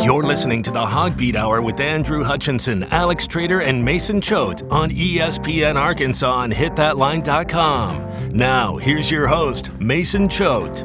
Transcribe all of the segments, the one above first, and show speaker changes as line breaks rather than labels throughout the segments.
You're listening to the HawgBeat Hour with Andrew Hutchinson, Alex Trader, and Mason Choate on ESPN Arkansas and HitThatLine.com. Now, here's your host, Mason Choate.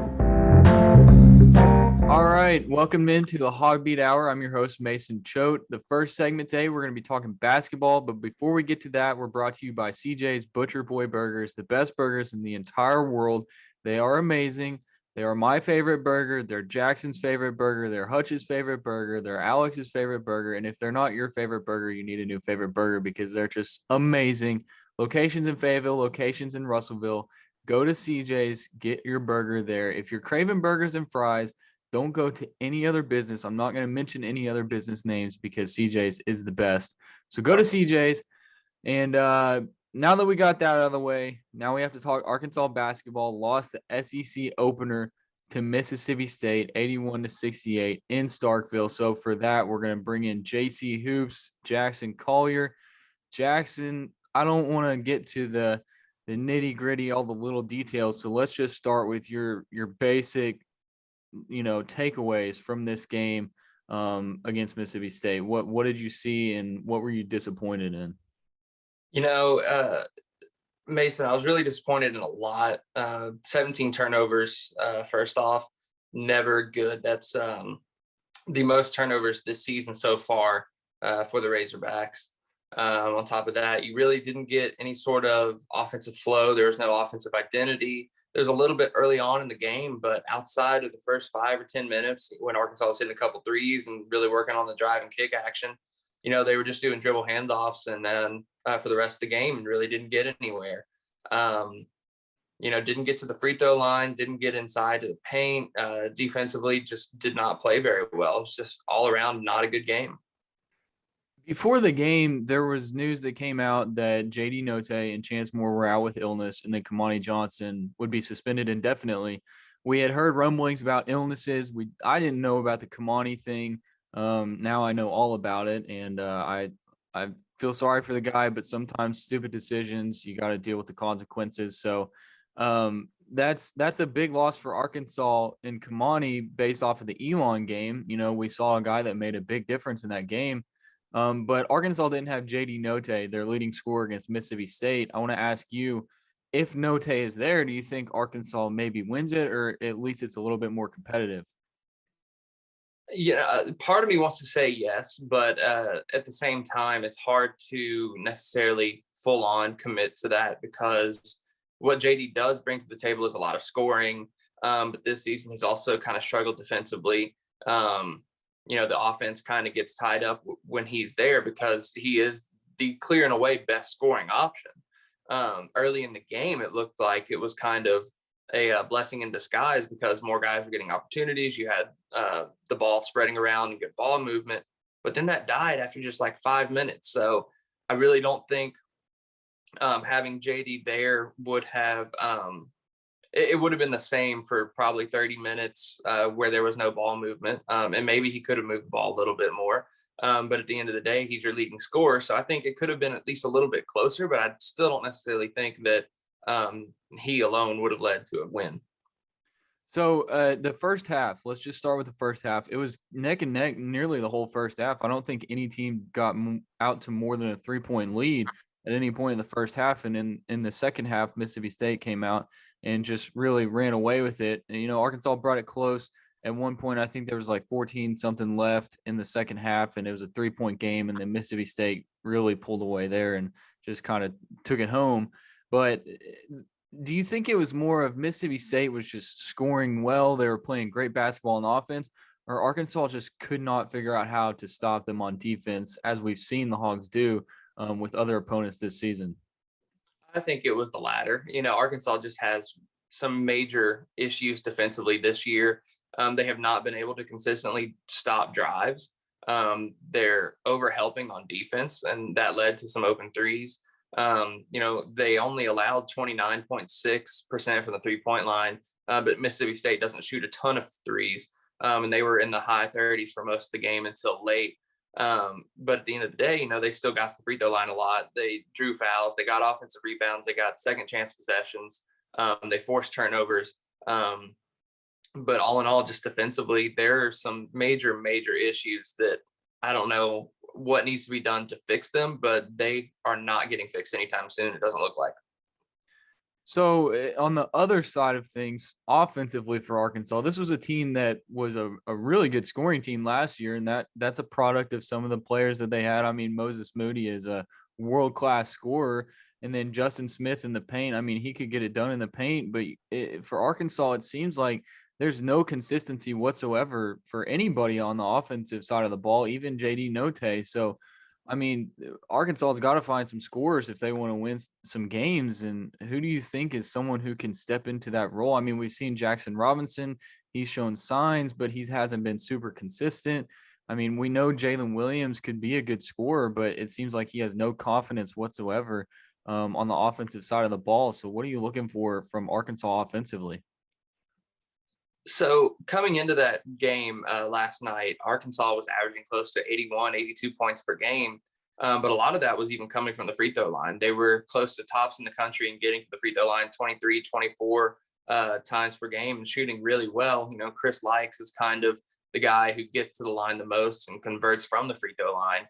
All right, welcome into the HawgBeat Hour. I'm your host, Mason Choate. The first segment today, we're going to be talking basketball, but before we get to that, we're brought to you by CJ's Butcher Boy Burgers, the best burgers in the entire world. They are amazing. They are my favorite burger. They're Jackson's favorite burger. They're Hutch's favorite burger. They're Alex's favorite burger. And if they're not your favorite burger, you need a new favorite burger because they're just amazing. Locations in Fayetteville, locations in Russellville. Go to CJ's, get your burger there. If you're craving burgers and fries, don't go to any other business. I'm not going to mention any other business names because CJ's is the best. So go to CJ's. And now that we got that out of the way, now we have to talk Arkansas basketball. Lost the SEC opener to Mississippi State, 81-68 in Starkville. So for that, we're going to bring in JC Hoops, Jackson Collier. Jackson, I don't want to get to the nitty gritty, all the little details. So let's just start with your basic, takeaways from this game against Mississippi State. What did you see and what were you disappointed in?
Mason, I was really disappointed in a lot. 17 turnovers, first off, never good. That's the most turnovers this season so far for the Razorbacks. On top of that, you really didn't get any sort of offensive flow. There was no offensive identity. There's a little bit early on in the game, but outside of the first 5 or 10 minutes, when Arkansas was hitting a couple threes and really working on the drive and kick action, they were just doing dribble handoffs and then for the rest of the game and really didn't get anywhere. Didn't get to the free throw line, didn't get inside to the paint. Defensively, just did not play very well. It was just all around not a good game.
Before the game, there was news that came out that J.D. Note and Chance Moore were out with illness and that Kamani Johnson would be suspended indefinitely. We had heard rumblings about illnesses. I didn't know about the Kamani thing. Now I know all about it, and I feel sorry for the guy, but sometimes stupid decisions, you got to deal with the consequences. So that's a big loss for Arkansas and Kamani based off of the Elon game. We saw a guy that made a big difference in that game. But Arkansas didn't have J.D. Note, their leading scorer against Mississippi State. I want to ask you, if Note is there, do you think Arkansas maybe wins it, or at least it's a little bit more competitive?
Part of me wants to say yes, but at the same time, it's hard to necessarily full on commit to that because what JD does bring to the table is a lot of scoring. But this season, he's also kind of struggled defensively. The offense kind of gets tied up when he's there because he is the clear and away best scoring option. Early in the game, it looked like it was kind of a blessing in disguise because more guys were getting opportunities. You had the ball spreading around and good ball movement, but then that died after just like 5 minutes. So I really don't think having JD there would have it would have been the same for probably 30 minutes where there was no ball movement, and maybe he could have moved the ball a little bit more. But at the end of the day, he's your leading scorer, so I think it could have been at least a little bit closer. But I still don't necessarily think that he alone would have led to a win.
So the first half, let's just start with the first half. It was neck and neck nearly the whole first half. I don't think any team got out to more than a 3-point lead at any point in the first half. And in the second half, Mississippi State came out and just really ran away with it. And, Arkansas brought it close. At one point, I think there was like 14 something left in the second half, and it was a 3-point game. And then Mississippi State really pulled away there and just kind of took it home. But do you think it was more of Mississippi State was just scoring well? They were playing great basketball on offense, or Arkansas just could not figure out how to stop them on defense, as we've seen the Hogs do with other opponents this season?
I think it was the latter. Arkansas just has some major issues defensively this year. They have not been able to consistently stop drives. They're overhelping on defense, and that led to some open threes. They only allowed 29.6% from the 3-point line, but Mississippi State doesn't shoot a ton of threes. And they were in the high 30s for most of the game until late. But at the end of the day, they still got the free throw line a lot. They drew fouls, they got offensive rebounds, they got second chance possessions, they forced turnovers. But all in all, just defensively, there are some major issues that I don't know what needs to be done to fix them, but they are not getting fixed anytime soon. It doesn't look like.
So on the other side of things, offensively for Arkansas, this was a team that was a really good scoring team last year, and that's a product of some of the players that they had. I mean, Moses Moody is a world-class scorer, and then Justin Smith in the paint. I mean, he could get it done in the paint, but for Arkansas, it seems like there's no consistency whatsoever for anybody on the offensive side of the ball, even JD Notae. So I mean, Arkansas's got to find some scores if they want to win some games. And who do you think is someone who can step into that role? I mean, we've seen Jackson Robinson. He's shown signs, but he hasn't been super consistent. I mean, we know Jalen Williams could be a good scorer, but it seems like he has no confidence whatsoever on the offensive side of the ball. So what are you looking for from Arkansas offensively?
So coming into that game last night, Arkansas was averaging close to 81, 82 points per game. But a lot of that was even coming from the free throw line. They were close to tops in the country and getting to the free throw line 23, 24 times per game and shooting really well. You know, Chris Likes is kind of the guy who gets to the line the most and converts from the free throw line.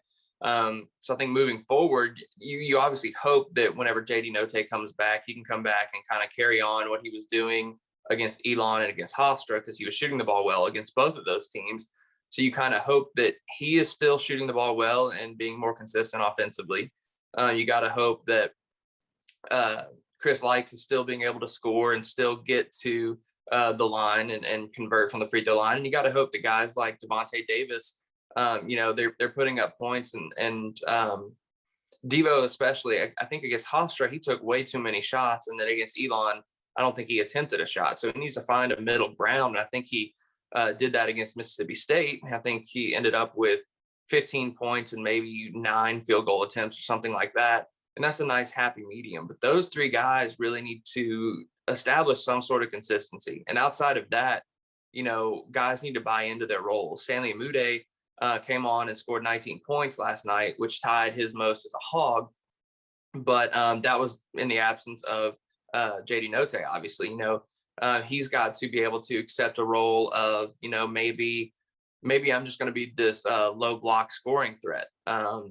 So I think moving forward, you obviously hope that whenever JD Notae comes back, he can come back and kind of carry on what he was doing against Elon and against Hofstra, because he was shooting the ball well against both of those teams. So you kind of hope that he is still shooting the ball well and being more consistent offensively. You got to hope that Chris Likes is still being able to score and still get to the line and convert from the free throw line. And you got to hope that guys like Devontae Davis, they're putting up points and Devo especially. I think against Hofstra, he took way too many shots, and then against Elon, I don't think he attempted a shot. So he needs to find a middle ground. I think he did that against Mississippi State. I think he ended up with 15 points and maybe 9 field goal attempts or something like that. And that's a nice happy medium. But those three guys really need to establish some sort of consistency. And outside of that, guys need to buy into their roles. Stanley Moody came on and scored 19 points last night, which tied his most as a Hog. But that was in the absence of JD Notae, obviously. He's got to be able to accept a role of, maybe I'm just going to be this low block scoring threat.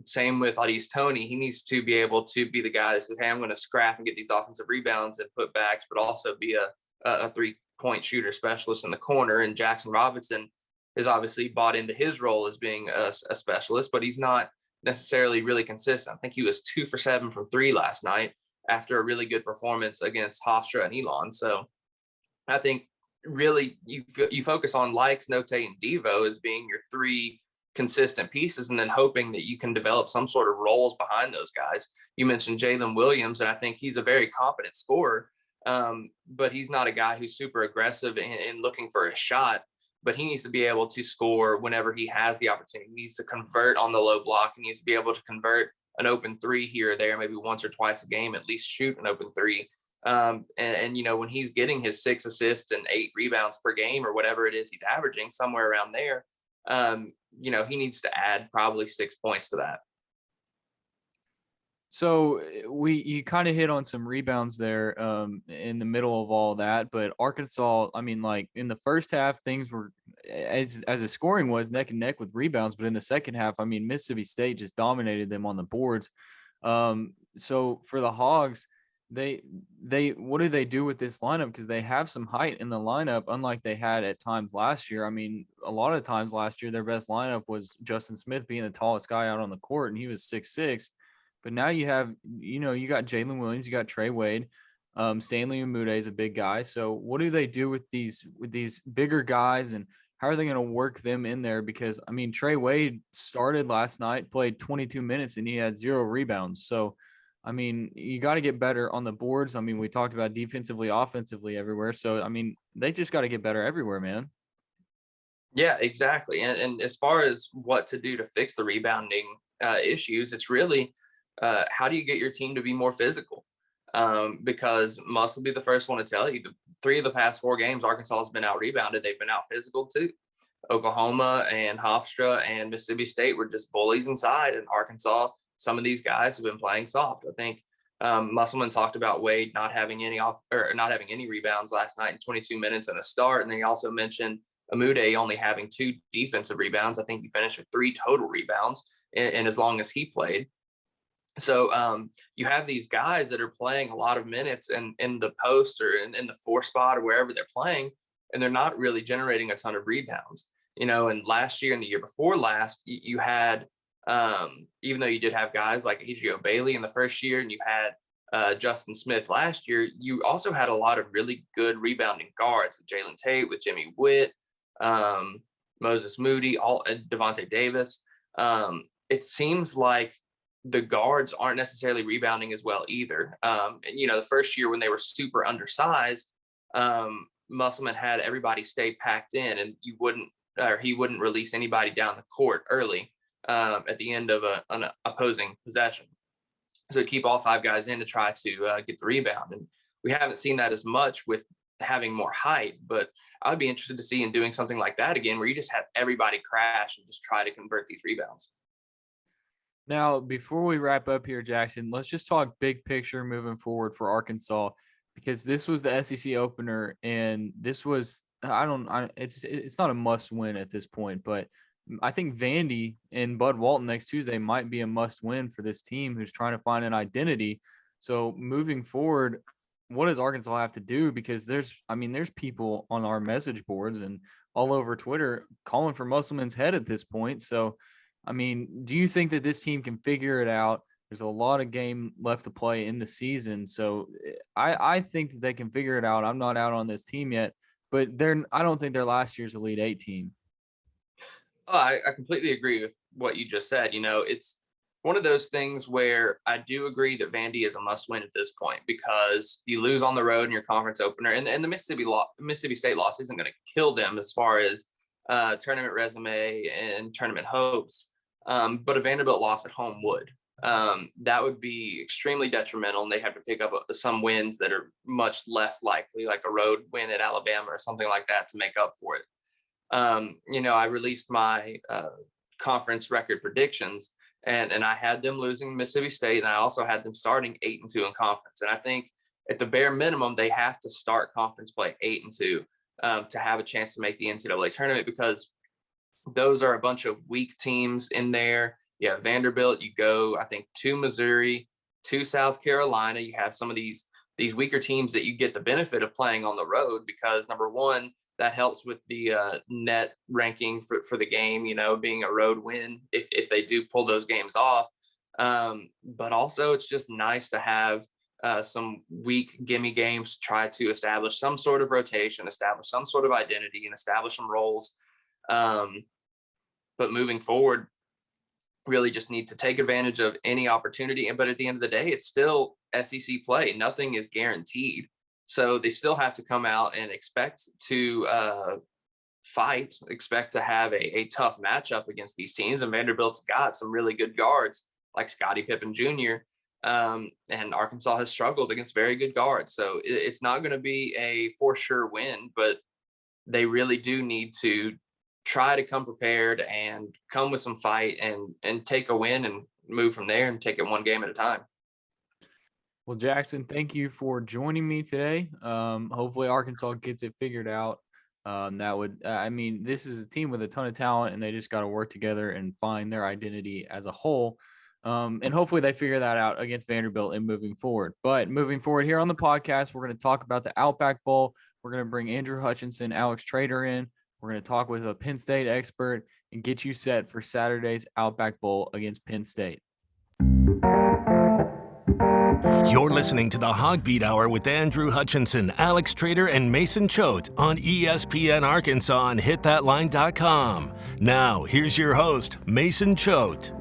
Same with Audis Toney. He needs to be able to be the guy that says, hey, I'm going to scrap and get these offensive rebounds and put backs, but also be a 3-point shooter specialist in the corner. And Jackson Robinson is obviously bought into his role as being a specialist, but he's not necessarily really consistent. I think he was 2 for 7 from 3 last night after a really good performance against Hofstra and Elon. So I think really you focus on Likes, Notae, and Devo as being your 3 consistent pieces, and then hoping that you can develop some sort of roles behind those guys. You mentioned Jalen Williams, and I think he's a very competent scorer, but he's not a guy who's super aggressive in looking for a shot. But he needs to be able to score whenever he has the opportunity. He needs to convert on the low block. He needs to be able to convert an open 3 here or there, maybe once or twice a game, at least shoot an open 3. And when he's getting his 6 assists and 8 rebounds per game or whatever it is he's averaging, somewhere around there, he needs to add probably 6 points to that.
So you kind of hit on some rebounds there in the middle of all that, but Arkansas, I mean, like in the first half, things were as the scoring was neck and neck with rebounds, but in the second half, I mean, Mississippi State just dominated them on the boards. So for the Hogs, they what do they do with this lineup? Because they have some height in the lineup, unlike they had at times last year. I mean, a lot of times last year, their best lineup was Justin Smith being the tallest guy out on the court, and he was 6'6". But now you have, you got Jalen Williams, you got Trey Wade, Stanley Moody is a big guy. So what do they do with these bigger guys, and how are they going to work them in there? Because I mean, Trey Wade started last night, played 22 minutes, and he had 0 rebounds. So I mean, you got to get better on the boards. I mean, we talked about defensively, offensively, everywhere. So I mean, they just got to get better everywhere, man.
Yeah, exactly. And as far as what to do to fix the rebounding issues, it's really how do you get your team to be more physical? Because Muss will be the first one to tell you, the 3 of the past 4 games, Arkansas has been out rebounded. They've been out physical too. Oklahoma and Hofstra and Mississippi State were just bullies inside, and Arkansas, some of these guys have been playing soft. I think Musselman talked about Wade not having any rebounds last night in 22 minutes and a start. And then he also mentioned Amude only having 2 defensive rebounds. I think he finished with 3 total rebounds in as long as he played. So you have these guys that are playing a lot of minutes and in the post or in the 4 spot or wherever they're playing, and they're not really generating a ton of rebounds. And last year and the year before last, you had, even though you did have guys like Adrio Bailey in the first year and you had Justin Smith last year, you also had a lot of really good rebounding guards with Jalen Tate, with Jimmy Witt, Moses Moody, Devontae Davis. It seems like the guards aren't necessarily rebounding as well either. The first year when they were super undersized, Musselman had everybody stay packed in, and he wouldn't release anybody down the court early at the end of an opposing possession. So keep all 5 guys in to try to get the rebound. And we haven't seen that as much with having more height, but I'd be interested to see in doing something like that again, where you just have everybody crash and just try to convert these rebounds.
Now, before we wrap up here, Jackson, let's just talk big picture moving forward for Arkansas, because this was the SEC opener, and this was it's not a must win at this point, but I think Vandy and Bud Walton next Tuesday might be a must win for this team who's trying to find an identity. So moving forward, what does Arkansas have to do? Because there's people on our message boards and all over Twitter calling for Musselman's head at this point. So do you think that this team can figure it out? There's a lot of game left to play in the season. So I think that they can figure it out. I'm not out on this team yet, but I don't think they're last year's Elite 8 team.
Oh, I completely agree with what you just said. It's one of those things where I do agree that Vandy is a must win at this point, because you lose on the road in your conference opener, and the Mississippi State loss isn't going to kill them as far as tournament resume and tournament hopes. But a Vanderbilt loss at home would. That would be extremely detrimental, and they have to pick up some wins that are much less likely, like a road win at Alabama or something like that, to make up for it. I released my conference record predictions, and I had them losing Mississippi State, and I also had them starting 8-2 in conference. And I think at the bare minimum, they have to start conference play 8-2 to have a chance to make the NCAA tournament, because those are a bunch of weak teams in there. You have Vanderbilt, you go, I think, to Missouri, to South Carolina. You have some of these weaker teams that you get the benefit of playing on the road, because number one, that helps with the net ranking for the game, being a road win if they do pull those games off. But also it's just nice to have some weak gimme games to try to establish some sort of rotation, establish some sort of identity, and establish some roles. But moving forward, really just need to take advantage of any opportunity. But at the end of the day, it's still SEC play. Nothing is guaranteed. So they still have to come out and expect to fight, expect to have a tough matchup against these teams. And Vanderbilt's got some really good guards like Scottie Pippen Jr. And Arkansas has struggled against very good guards. So it's not going to be a for sure win, but they really do need to try to come prepared and come with some fight and take a win and move from there and take it one game at a time.
Well, Jackson, thank you for joining me today. Hopefully Arkansas gets it figured out. This is a team with a ton of talent, and they just got to work together and find their identity as a whole. And hopefully they figure that out against Vanderbilt and moving forward. But moving forward here on the podcast, we're going to talk about the Outback Bowl. We're going to bring Andrew Hutchinson, Alex Trader in. We're going to talk with a Penn State expert and get you set for Saturday's Outback Bowl against Penn State.
You're listening to the HawgBeat Hour with Andrew Hutchinson, Alex Trader, and Mason Choate on ESPN Arkansas and HitThatLine.com. Now, here's your host, Mason Choate.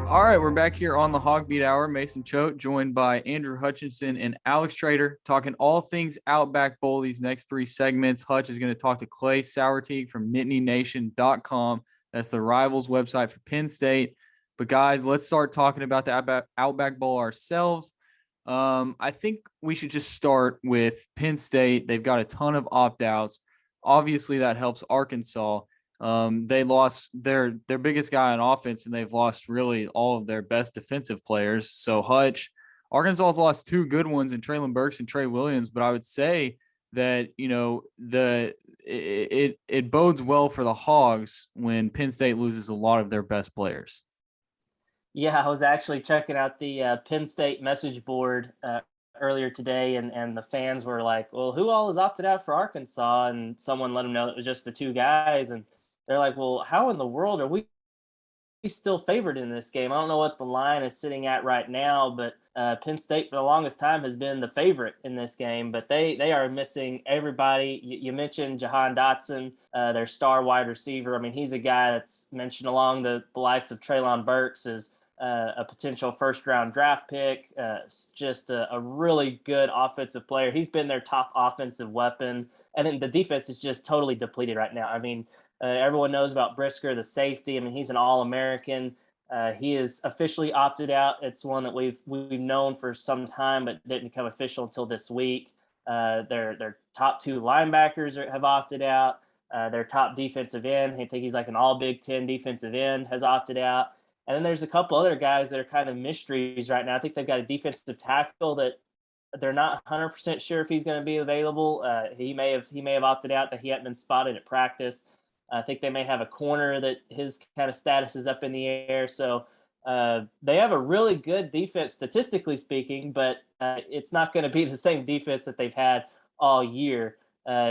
All right, we're back here on the HawgBeat Hour. Mason Choate, joined by Andrew Hutchinson and Alex Trader, talking all things Outback Bowl these next 3 segments. Hutch is going to talk to Clay Sourteague from NittanyNation.com. That's the Rivals website for Penn State. But, guys, let's start talking about the Outback Bowl ourselves. I think we should just start with Penn State. They've got a ton of opt-outs. Obviously, that helps Arkansas. They lost their biggest guy on offense, and they've lost really all of their best defensive players. So Arkansas's lost two good ones in Traylon Burks and Trey Williams, but I would say that it bodes well for the Hogs when Penn State loses a lot of their best players.
Yeah, I was actually checking out the Penn State message board earlier today, and the fans were like, well, who all is opted out for Arkansas? And someone let them know it was just the two guys. And they're like, well, how in the world are we still favored in this game? I don't know what the line is sitting at right now, but Penn State for the longest time has been the favorite in this game, but they are missing everybody. You mentioned Jahan Dotson, their star wide receiver. I mean, he's a guy that's mentioned along the likes of Traylon Burks as a potential first-round draft pick, just a really good offensive player. He's been their top offensive weapon. And then the defense is just totally depleted right now. I mean, everyone knows about Brisker, the safety. I mean, he's an All-American. He is officially opted out. It's one that we've known for some time, but didn't become official until this week. Their top two linebackers have opted out. Their top defensive end, I think he's like an all Big Ten defensive end, has opted out. And then there's a couple other guys that are kind of mysteries right now. I think they've got a defensive tackle that they're not 100% sure if he's going to be available. He may have opted out, that he hadn't been spotted at practice. I think they may have a corner that his kind of status is up in the air. So they have a really good defense, statistically speaking, but it's not going to be the same defense that they've had all year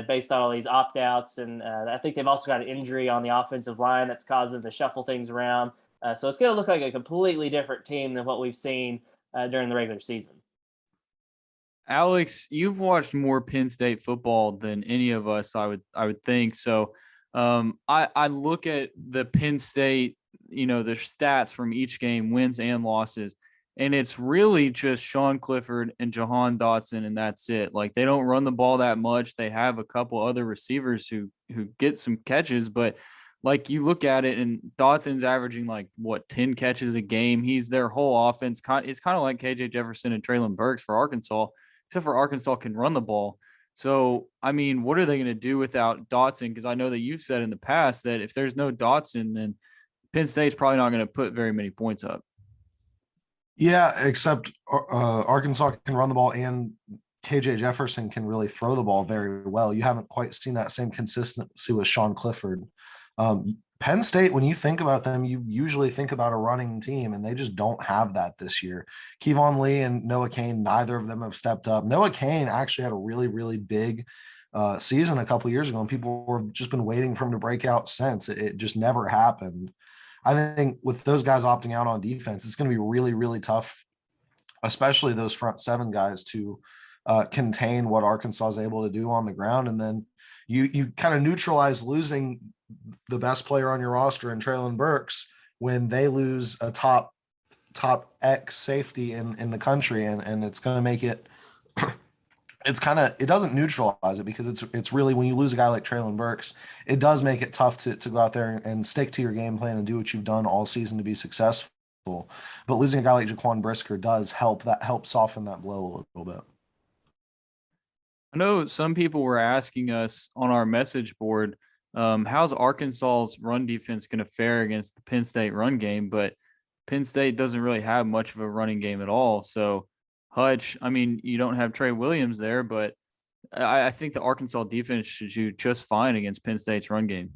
based on all these opt-outs. And I think they've also got an injury on the offensive line that's causing them to shuffle things around. So it's going to look like a completely different team than what we've seen during the regular season.
Alex, you've watched more Penn State football than any of us, I would think. So I look at the Penn State, their stats from each game, wins and losses, and it's really just Sean Clifford and Jahan Dotson, and that's it. Like, they don't run the ball that much. They have a couple other receivers who get some catches, but like, you look at it and Dotson's averaging 10 catches a game. He's their whole offense. It's kind of like KJ Jefferson and Traylon Burks for Arkansas, except for Arkansas can run the ball. So, I mean, what are they going to do without Dotson? Because I know that you've said in the past that if there's no Dotson, then Penn State's probably not going to put very many points up.
Yeah, except Arkansas can run the ball, and KJ Jefferson can really throw the ball very well. You haven't quite seen that same consistency with Sean Clifford. Penn State, when you think about them, you usually think about a running team, and they just don't have that this year. Kevon Lee and Noah Cain, neither of them have stepped up. Noah Cain actually had a really, really big season a couple years ago, and people were just been waiting for him to break out since. It just never happened. I think with those guys opting out on defense, it's going to be really, really tough, especially those front seven guys, to contain what Arkansas is able to do on the ground. And then you kind of neutralize losing the best player on your roster in Traylon Burks when they lose a top X safety in the country. And it's going to make it, it doesn't neutralize it, because it's really, when you lose a guy like Traylon Burks, it does make it tough to go out there and stick to your game plan and do what you've done all season to be successful. But losing a guy like Jaquan Brisker does help soften that blow a little bit.
I know some people were asking us on our message board, how's Arkansas's run defense going to fare against the Penn State run game? But Penn State doesn't really have much of a running game at all. So, Hutch, I mean, you don't have Trey Williams there, but I think the Arkansas defense should do just fine against Penn State's run game.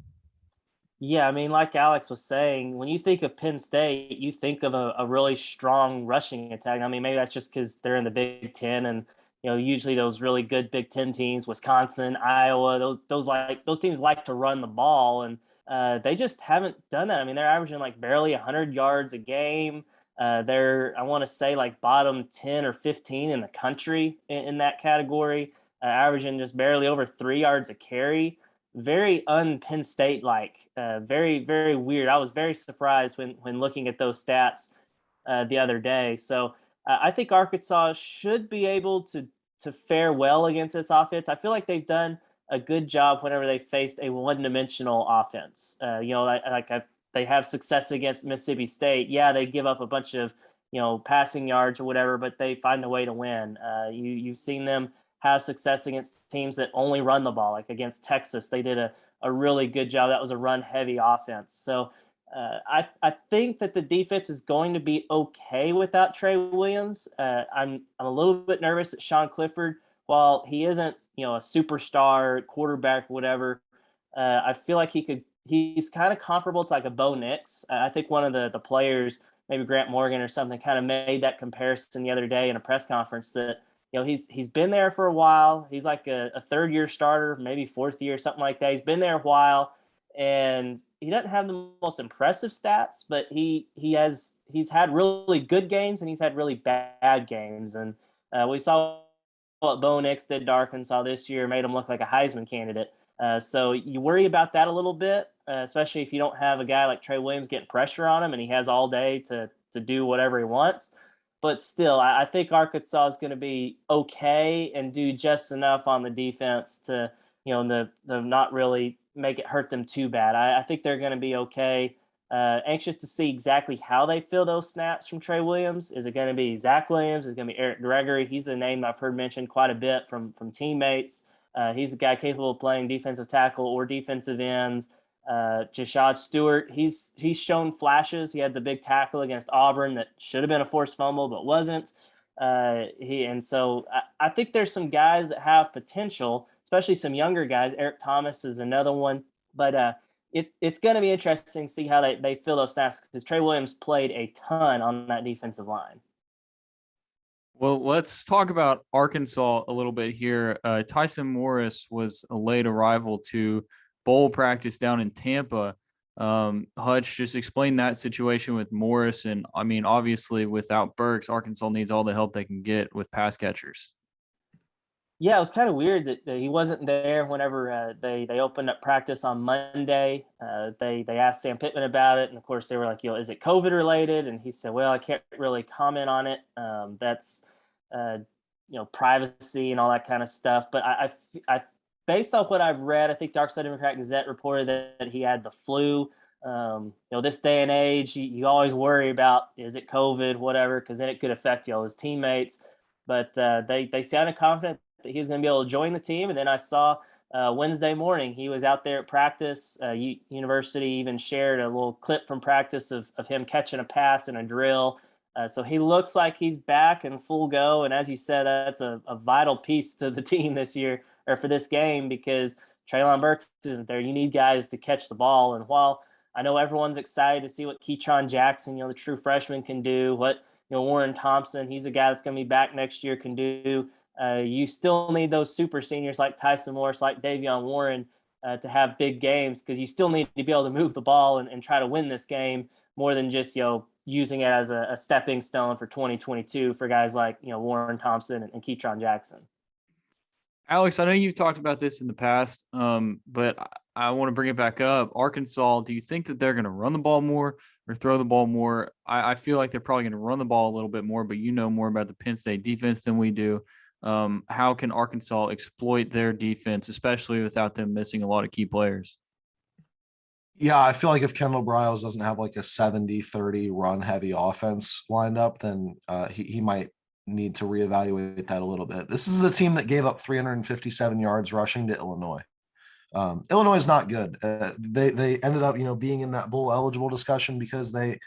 Yeah, I mean, like Alex was saying, when you think of Penn State, you think of a really strong rushing attack. I mean, maybe that's just because they're in the Big Ten, and usually those really good Big Ten teams, Wisconsin, Iowa, those teams like to run the ball, and they just haven't done that. I mean, they're averaging barely 100 yards a game. They're, I want to say, bottom 10 or 15 in the country in that category, averaging just barely over 3 yards a carry. Very un-Penn State-like, very, very weird. I was very surprised when looking at those stats the other day. So I think Arkansas should be able to fare well against this offense. I feel like they've done a good job whenever they faced a one-dimensional offense. They have success against Mississippi State. Yeah, they give up a bunch of passing yards or whatever, but they find a way to win. You've seen them have success against teams that only run the ball. Like against Texas, they did a a really good job. That was a run heavy offense. So I think that the defense is going to be okay without Trey Williams. I'm a little bit nervous that Sean Clifford, while he isn't a superstar quarterback, whatever, I feel like he's kind of comparable to like a Bo Nix. I think one of the players, maybe Grant Morgan or something, kind of made that comparison the other day in a press conference that he's been there for a while. He's like a third year starter, maybe fourth year, something like that. He's been there a while, and he doesn't have the most impressive stats, but he's had really good games and he's had really bad games. And we saw what Bo Nix did to Arkansas this year, made him look like a Heisman candidate. So you worry about that a little bit, especially if you don't have a guy like Trey Williams getting pressure on him and he has all day to do whatever he wants. But still, I think Arkansas is going to be okay and do just enough on the defense to, to not really make it hurt them too bad. I think they're going to be okay. Anxious to see exactly how they fill those snaps from Trey Williams. Is it going to be Zach Williams? Is it going to be Eric Gregory? He's a name I've heard mentioned quite a bit from teammates. He's a guy capable of playing defensive tackle or defensive end. Jashad Stewart, he's shown flashes. He had the big tackle against Auburn that should have been a forced fumble but wasn't. So I think there's some guys that have potential, especially some younger guys. Eric Thomas is another one, but it's going to be interesting to see how they fill those snaps because Trey Williams played a ton on that defensive line.
Well, let's talk about Arkansas a little bit here. Tyson Morris was a late arrival to bowl practice down in Tampa. Hutch, just explain that situation with Morris. And I mean, obviously without Burks, Arkansas needs all the help they can get with pass catchers.
Yeah, it was kind of weird that he wasn't there whenever they opened up practice on Monday. They asked Sam Pittman about it. And of course they were like, is it COVID related? And he said, well, I can't really comment on it. That's, privacy and all that kind of stuff. But I based off what I've read, I think the Arkansas Democrat-Gazette reported that he had the flu. This day and age, you always worry about, is it COVID, whatever, because then it could affect his teammates. But they sounded confident that he was going to be able to join the team. And then I saw Wednesday morning, he was out there at practice. University even shared a little clip from practice of him catching a pass in a drill. So he looks like he's back in full go. And as you said, that's a vital piece to the team this year, or for this game, because Treylon Burks isn't there. You need guys to catch the ball. And while I know everyone's excited to see what Keytron Jackson, the true freshman, can do, what Warren Thompson, he's a guy that's going to be back next year, can do. You still need those super seniors like Tyson Morris, like Davion Warren, to have big games, because you still need to be able to move the ball and try to win this game more than just using it as a stepping stone for 2022 for guys like Warren Thompson and Keytron Jackson.
Alex, I know you've talked about this in the past, but I want to bring it back up. Arkansas, do you think that they're going to run the ball more or throw the ball more? I feel like they're probably going to run the ball a little bit more, but you know more about the Penn State defense than we do. How can Arkansas exploit their defense, especially without them missing a lot of key players?
Yeah, I feel like if Kendall Briles doesn't have like a 70-30 run heavy offense lined up, then he might need to reevaluate that a little bit. This is a team that gave up 357 yards rushing to Illinois. Illinois is not good. They ended up, being in that bowl eligible discussion because they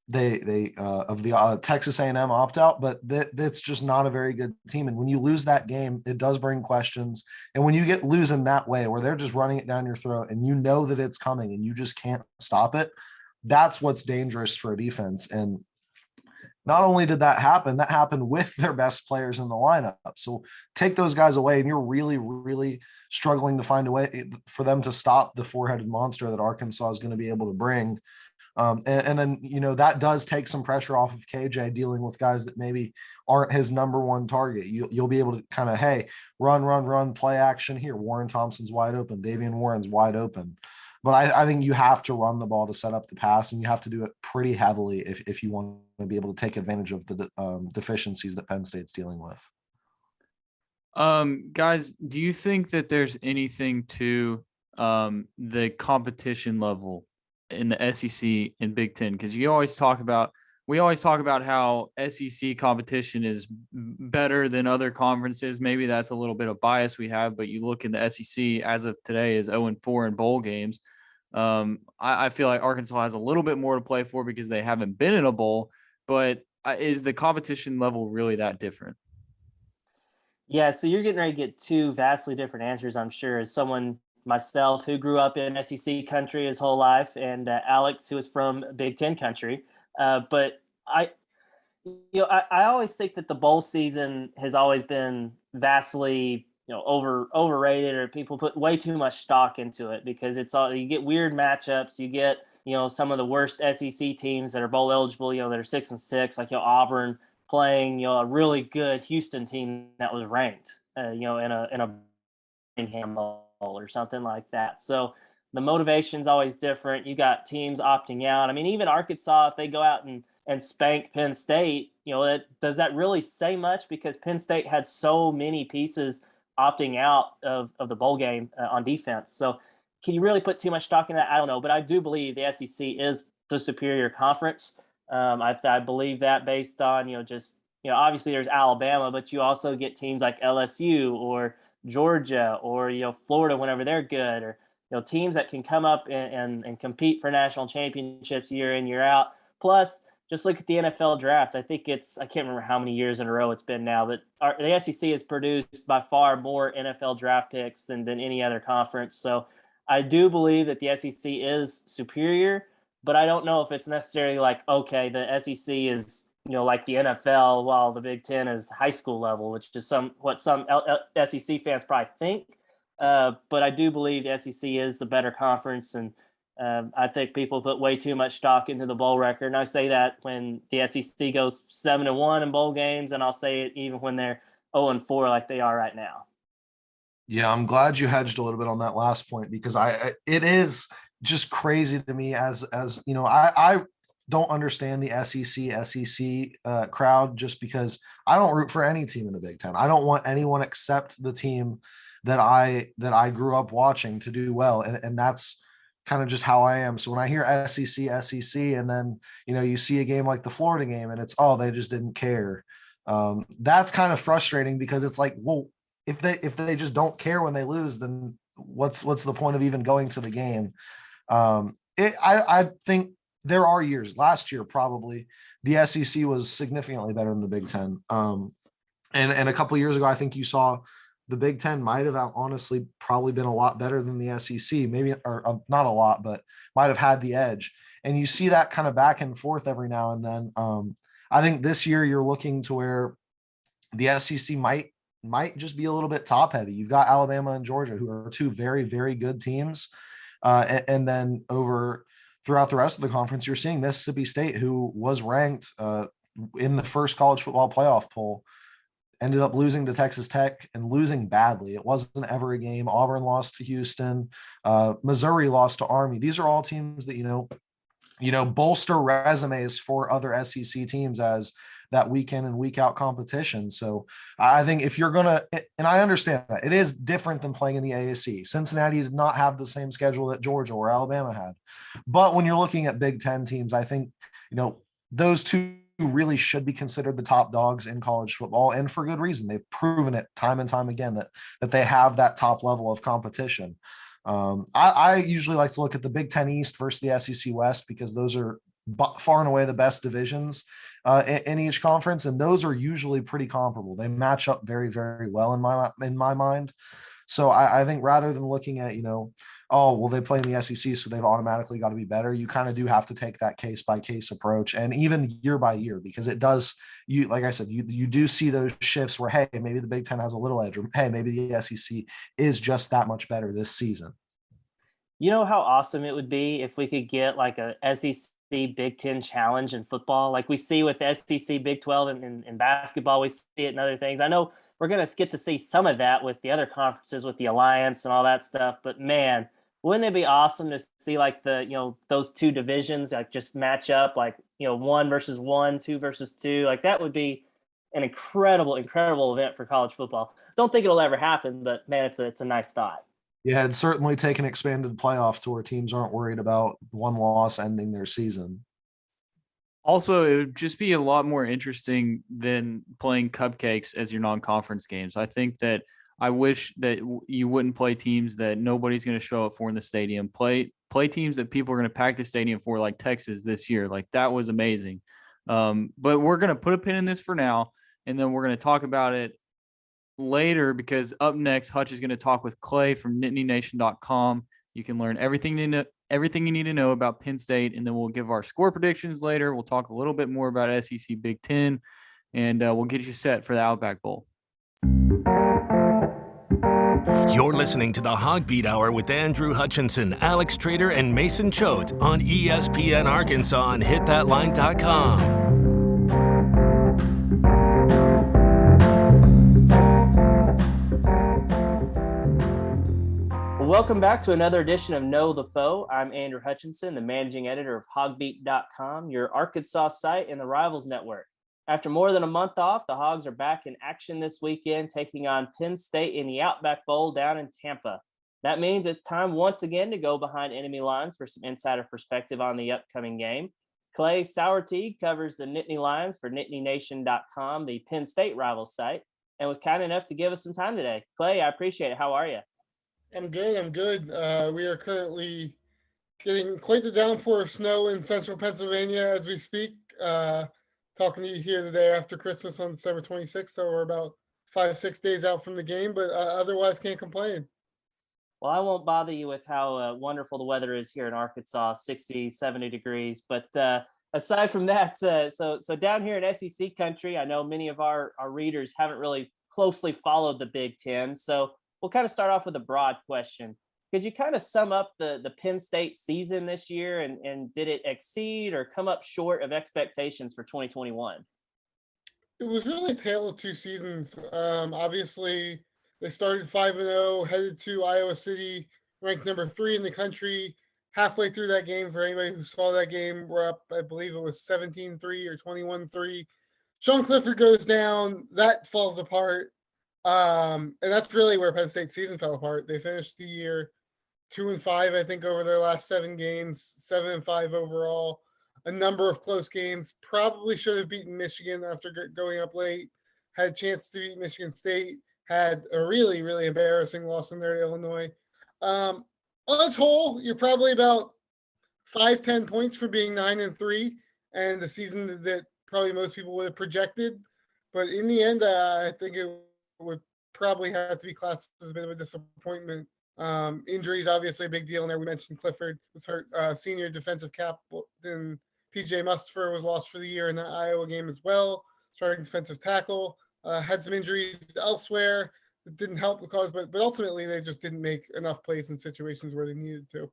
of the Texas A&M opt out, but that's just not a very good team. And when you lose that game, it does bring questions. And when you get losing that way, where they're just running it down your throat and you know that it's coming and you just can't stop it, that's what's dangerous for a defense. And not only did that happened with their best players in the lineup. So take those guys away and you're really, really struggling to find a way for them to stop the four-headed monster that Arkansas is going to be able to bring. And then, that does take some pressure off of KJ dealing with guys that maybe aren't his number one target. You'll be able to kind of, hey, run, play action here. Warren Thompson's wide open. Davion Warren's wide open. But I think you have to run the ball to set up the pass, and you have to do it pretty heavily if you want to be able to take advantage of the deficiencies that Penn State's dealing with.
Guys, do you think that there's anything to the competition level in the SEC and Big Ten? Because you always talk about we always talk about how SEC competition is better than other conferences. Maybe that's a little bit of bias we have, but you look in the SEC as of today is 0-4 in bowl games. I feel like Arkansas has a little bit more to play for because they haven't been in a bowl, but is the competition level really that different?
Yeah, so you're getting ready to get two vastly different answers, I'm sure, as someone myself who grew up in SEC country his whole life, and Alex, who is from Big Ten country. But I always think that the bowl season has always been vastly, overrated, or people put way too much stock into it because it's all you get weird matchups. You get, some of the worst SEC teams that are bowl eligible, that are 6-6, like, Auburn playing, a really good Houston team that was ranked, in a Birmingham Bowl or something like that. So the motivation's always different. You got teams opting out. I mean, even Arkansas, if they go out and spank Penn State, does that really say much? Because Penn State had so many pieces opting out of the bowl game on defense. So can you really put too much stock in that? I don't know, but I do believe the SEC is the superior conference. I believe that based on, obviously there's Alabama, but you also get teams like LSU or Georgia or, Florida whenever they're good, or, teams that can come up and compete for national championships year in, year out. Plus, just look at the NFL draft. I can't remember how many years in a row it's been now, but the SEC has produced by far more NFL draft picks than any other conference. So I do believe that the SEC is superior, but I don't know if it's necessarily like, okay, the SEC is, like the NFL, while the Big Ten is high school level, which is what some SEC fans probably think. But I do believe the SEC is the better conference, and I think people put way too much stock into the bowl record. And I say that when the SEC goes 7-1 in bowl games, and I'll say it even when they're 0-4 like they are right now.
Yeah, I'm glad you hedged a little bit on that last point, because it is just crazy to me as I don't understand the SEC crowd, just because I don't root for any team in the Big Ten. I don't want anyone except the team that I grew up watching to do well, and that's kind of just how I am. So when I hear SEC, and then you see a game like the Florida game, and it's they just didn't care. That's kind of frustrating, because it's like, well, if they just don't care when they lose, then what's the point of even going to the game? I think there are years. Last year, probably the SEC was significantly better than the Big Ten. And a couple of years ago, I think you saw the Big Ten might have honestly probably been a lot better than the SEC, maybe, or not a lot, but might have had the edge. And you see that kind of back and forth every now and then. I think this year you're looking to where the SEC might just be a little bit top heavy. You've got Alabama and Georgia, who are two very, very good teams. And then throughout the rest of the conference, you're seeing Mississippi State, who was ranked in the first college football playoff poll, ended up losing to Texas Tech, and losing badly. It wasn't ever a game. Auburn lost to Houston. Missouri lost to Army. These are all teams that, bolster resumes for other SEC teams as that week in and week out competition. So I think if you're going to, and I understand that it is different than playing in the AAC. Cincinnati did not have the same schedule that Georgia or Alabama had. But when you're looking at Big Ten teams, I think, those two really should be considered the top dogs in college football, and for good reason. They've proven it time and time again that they have that top level of competition. I usually like to look at the Big Ten East versus the SEC West, because those are far and away the best divisions in each conference, and those are usually pretty comparable. They match up very, very well in my mind. So I think rather than looking at, they play in the SEC, so they've automatically got to be better, you kind of do have to take that case by case approach, and even year by year, because it does, like I said, you do see those shifts where, hey, maybe the Big Ten has a little edge, or hey, maybe the SEC is just that much better this season.
You know how awesome it would be if we could get like a SEC Big Ten challenge in football, like we see with the SEC Big 12 in basketball. We see it in other things. I know we're going to get to see some of that with the other conferences, with the Alliance and all that stuff. But man, wouldn't it be awesome to see like those two divisions like just match up, like, 1 versus 1, 2 versus 2. Like that would be an incredible event for college football. Don't think it'll ever happen, but man, it's a nice thought.
Yeah, it'd certainly take an expanded playoff to where teams aren't worried about one loss ending their season.
Also, it would just be a lot more interesting than playing cupcakes as your non-conference games. I think that I wish that you wouldn't play teams that nobody's going to show up for in the stadium. Play teams that people are going to pack the stadium for, like Texas this year. Like that was amazing. But we're going to put a pin in this for now, and then we're going to talk about it later because up next, Hutch is going to talk with Clay from NittanyNation.com. You can learn everything you need to know about Penn State, and then we'll give our score predictions later. We'll talk a little bit more about SEC Big Ten, and we'll get you set for the Outback Bowl.
You're listening to the HawgBeat Hour with Andrew Hutchinson, Alex Trader, and Mason Choate on ESPN Arkansas and HitThatLine.com.
Welcome back to another edition of Know the Foe. I'm Andrew Hutchinson, the managing editor of HawgBeat.com, your Arkansas site and the Rivals Network. After more than a month off, the Hogs are back in action this weekend, taking on Penn State in the Outback Bowl down in Tampa. That means it's time once again to go behind enemy lines for some insider perspective on the upcoming game. Clay Sauerteig covers the Nittany Lions for NittanyNation.com, the Penn State Rivals site, and was kind enough to give us some time today. Clay, I appreciate it. How are you?
I'm good. We are currently getting quite the downpour of snow in central Pennsylvania as we speak. Talking to you here the day after Christmas on December 26th, so we're about 5-6 days out from the game, but otherwise can't complain.
Well, I won't bother you with how wonderful the weather is here in Arkansas, 60, 70 degrees. But aside from that, so down here in SEC country, I know many of our readers haven't really closely followed the Big Ten. So we'll kind of start off with a broad question. Could you kind of sum up the Penn State season this year, and did it exceed or come up short of expectations for 2021?
It was really a tale of two seasons. Obviously, they started 5-0, headed to Iowa City, ranked number 3 in the country. Halfway through that game, for anybody who saw that game, we're up, I believe it was 17-3 or 21-3. Sean Clifford goes down, that falls apart. And that's really where Penn State's season fell apart. They finished the year 2-5, I think, over their last 7 games, 7-5 overall. A number of close games. Probably should have beaten Michigan after going up late. Had a chance to beat Michigan State. Had a really, really embarrassing loss in there to Illinois. On its whole, you're probably about 5-10 points for being 9-3, and the season that probably most people would have projected. But in the end, I think it would probably have to be classed as a bit of a disappointment. Injuries, obviously a big deal in there. We mentioned Clifford was hurt. Senior defensive captain PJ Mustipher was lost for the year in the Iowa game as well. Starting defensive tackle. Had some injuries elsewhere that didn't help the cause, but ultimately they just didn't make enough plays in situations where they needed to.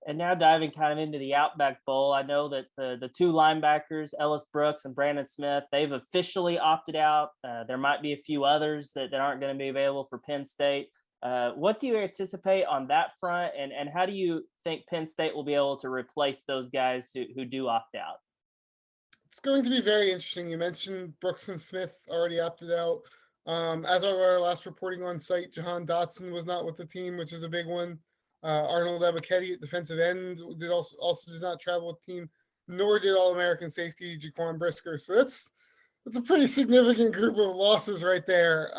And now diving kind of into the Outback Bowl, I know that the 2 linebackers, Ellis Brooks and Brandon Smith, they've officially opted out. There might be a few others that aren't going to be available for Penn State. What do you anticipate on that front, and how do you think Penn State will be able to replace those guys who do opt out?
It's going to be very interesting. You mentioned Brooks and Smith already opted out. As of our last reporting on site, Jahan Dotson was not with the team, which is a big one. Arnold Ebiketie at defensive end also did not travel with the team, nor did All-American safety Jaquan Brisker. So that's a pretty significant group of losses right there.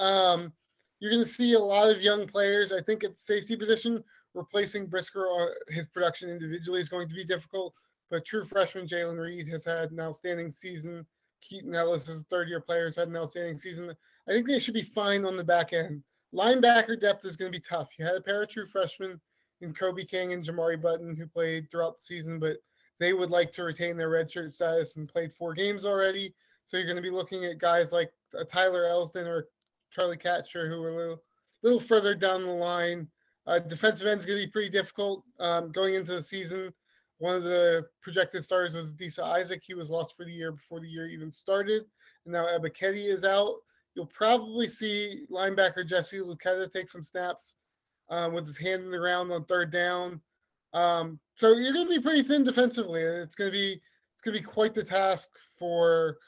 You're going to see a lot of young players. I think at the safety position, replacing Brisker on his production individually is going to be difficult. But true freshman Jalen Reed has had an outstanding season. Keaton Ellis, his third-year player, has had an outstanding season. I think they should be fine on the back end. Linebacker depth is going to be tough. You had a pair of true freshmen in Kobe King and Jamari Button who played throughout the season, but they would like to retain their redshirt status and played 4 games already. So you're going to be looking at guys like Tyler Elsdon or Charlie Katcher, who are a little further down the line. Defensive end is going to be pretty difficult going into the season. One of the projected starters was Disa Isaac. He was lost for the year before the year even started. And now Ebiketie is out. You'll probably see linebacker Jesse Luketa take some snaps with his hand in the ground on 3rd down. So you're going to be pretty thin defensively. It's going to be quite the task for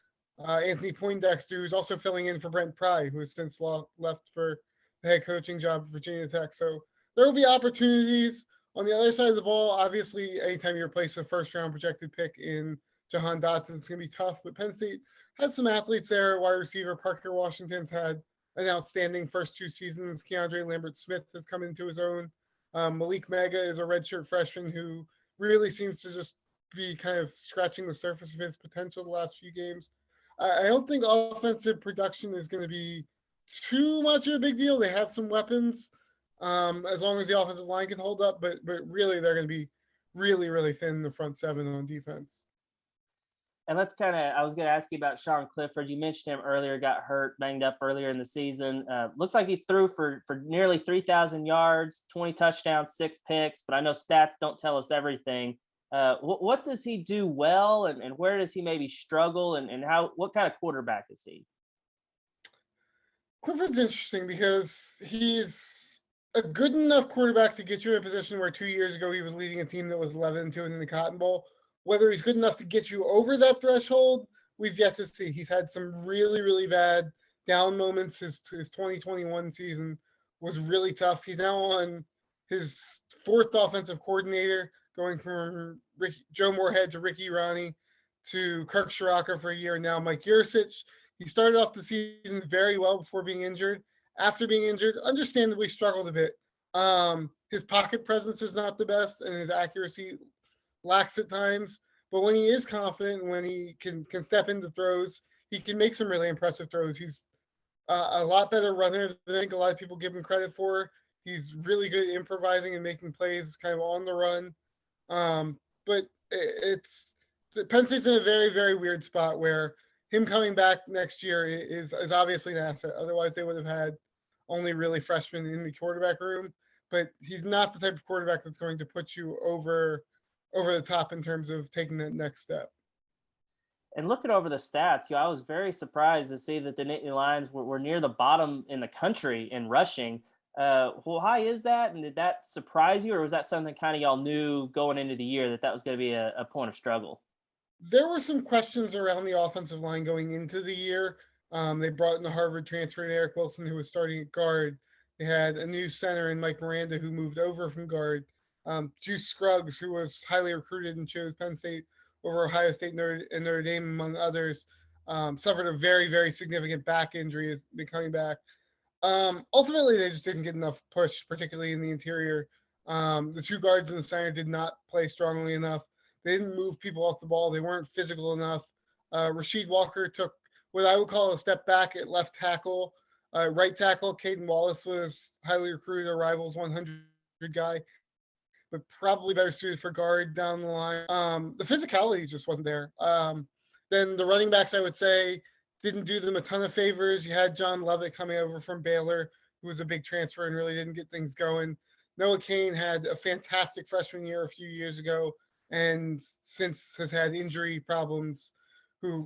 Anthony Poindexter, who's also filling in for Brent Pry, who has since left for the head coaching job at Virginia Tech. So there will be opportunities. On the other side of the ball, obviously, anytime you replace a first-round projected pick in Jahan Dotson's going to be tough, but Penn State has some athletes there. Wide receiver Parker Washington's had an outstanding first 2 seasons. Keandre Lambert-Smith has come into his own. Malik Mega is a redshirt freshman who really seems to just be kind of scratching the surface of his potential the last few games. I don't think offensive production is going to be too much of a big deal. They have some weapons as long as the offensive line can hold up, but really they're going to be really, really thin in the front 7 on defense.
And let's I was going to ask you about Sean Clifford. You mentioned him earlier, got hurt, banged up earlier in the season. Looks like he threw for nearly 3,000 yards, 20 touchdowns, 6 picks, but I know stats don't tell us everything. What does he do well, and where does he maybe struggle, and what kind of quarterback is he?
Clifford's interesting because he's a good enough quarterback to get you in a position where 2 years ago he was leading a team that was 11-2 in the Cotton Bowl. Whether he's good enough to get you over that threshold, we've yet to see. He's had some really, really bad down moments. His 2021 season was really tough. He's now on his 4th offensive coordinator, going from Joe Moorhead to Ricky Ronnie to Kirk Shiraka for a year, and now Mike Yursich. He started off the season very well before being injured. After being injured, understandably struggled a bit. His pocket presence is not the best, and his accuracy lacks at times, but when he is confident, when he can step into throws, he can make some really impressive throws. He's a lot better runner than I think a lot of people give him credit for. He's really good at improvising and making plays kind of on the run. But Penn State's in a very, very weird spot where him coming back next year is obviously an asset. Otherwise, they would have had only really freshmen in the quarterback room. But he's not the type of quarterback that's going to put you over the top in terms of taking that next step.
And looking over the stats, I was very surprised to see that the Nittany Lions were near the bottom in the country in rushing. How high is that? And did that surprise you, or was that something kind of y'all knew going into the year that was going to be a point of struggle?
There were some questions around the offensive line going into the year. They brought in the Harvard transfer in Eric Wilson, who was starting at guard. They had a new center in Mike Miranda, who moved over from guard. Juice Scruggs, who was highly recruited and chose Penn State over Ohio State and Notre Dame, among others, suffered a very, very significant back injury, has been coming back. Ultimately, they just didn't get enough push, particularly in the interior. The 2 guards in the center did not play strongly enough. They didn't move people off the ball. They weren't physical enough. Rasheed Walker took what I would call a step back at left tackle. Right tackle, Caden Wallace was highly recruited, a Rivals 100 guy, but probably better suited for guard down the line. The physicality just wasn't there. Then the running backs, I would say, didn't do them a ton of favors. You had John Lovett coming over from Baylor, who was a big transfer and really didn't get things going. Noah Kane had a fantastic freshman year a few years ago, and since has had injury problems,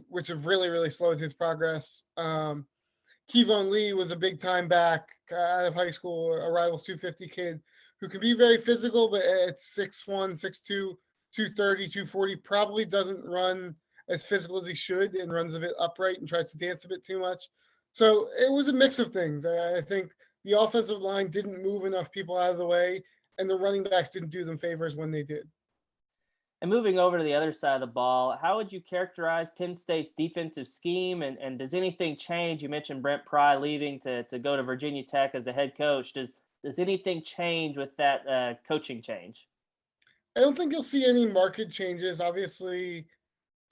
which have really, really slowed his progress. Kevon Lee was a big time back out of high school, a Rivals 250 kid who can be very physical, but at 6'1", 6'2", 230, 240, probably doesn't run as physical as he should and runs a bit upright and tries to dance a bit too much. So it was a mix of things. I think the offensive line didn't move enough people out of the way, and the running backs didn't do them favors when they did.
And moving over to the other side of the ball, how would you characterize Penn State's defensive scheme? And does anything change? You mentioned Brent Pry leaving to go to Virginia Tech as the head coach. Does anything change with that coaching change?
I don't think you'll see any market changes. Obviously,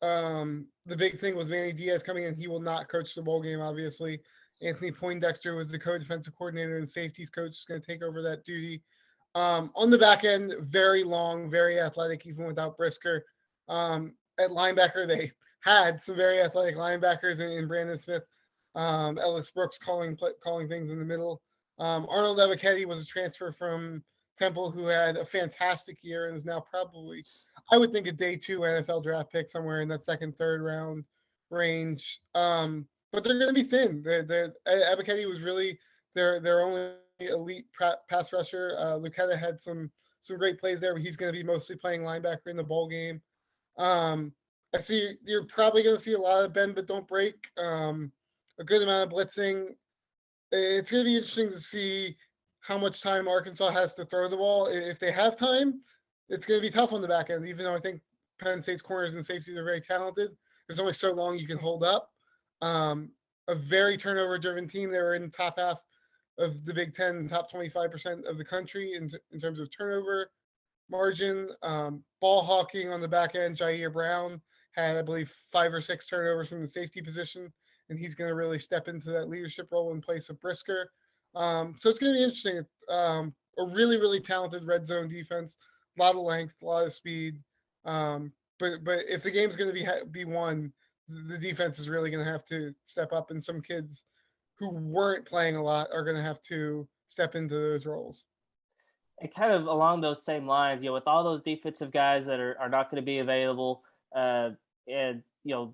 the big thing was Manny Diaz coming in. He will not coach the bowl game, obviously. Anthony Poindexter was the co-defensive coordinator and safeties coach, is going to take over that duty. On the back end, very long, very athletic, even without Brisker. At linebacker, they had some very athletic linebackers in Brandon Smith, Ellis Brooks calling things in the middle. Arnold Ebiketie was a transfer from Temple who had a fantastic year and is now probably, I would think, a day 2 NFL draft pick somewhere in that 2nd, 3rd round range. But they're going to be thin. Ebiketie was really their only elite pass rusher. Lucetta had some great plays there, but he's going to be mostly playing linebacker in the bowl game. I see you're probably going to see a lot of bend but don't break, a good amount of blitzing. It's going to be interesting to see how much time Arkansas has to throw the ball. If they have time, it's going to be tough on the back end, even though I think Penn State's corners and safeties are very talented. There's only so long you can hold up. A very turnover-driven team. They were in the top half of the Big Ten, top 25% of the country in terms of turnover margin. Ball hawking on the back end. Jair Brown had, I believe, 5 or 6 turnovers from the safety position, and he's going to really step into that leadership role in place of Brisker. So it's going to be interesting. A really, really talented red zone defense, a lot of length, a lot of speed. But if the game's going to be won, the defense is really going to have to step up, and some kids who weren't playing a lot are going to have to step into those roles.
And kind of along those same lines, with all those defensive guys that are not going to be available, and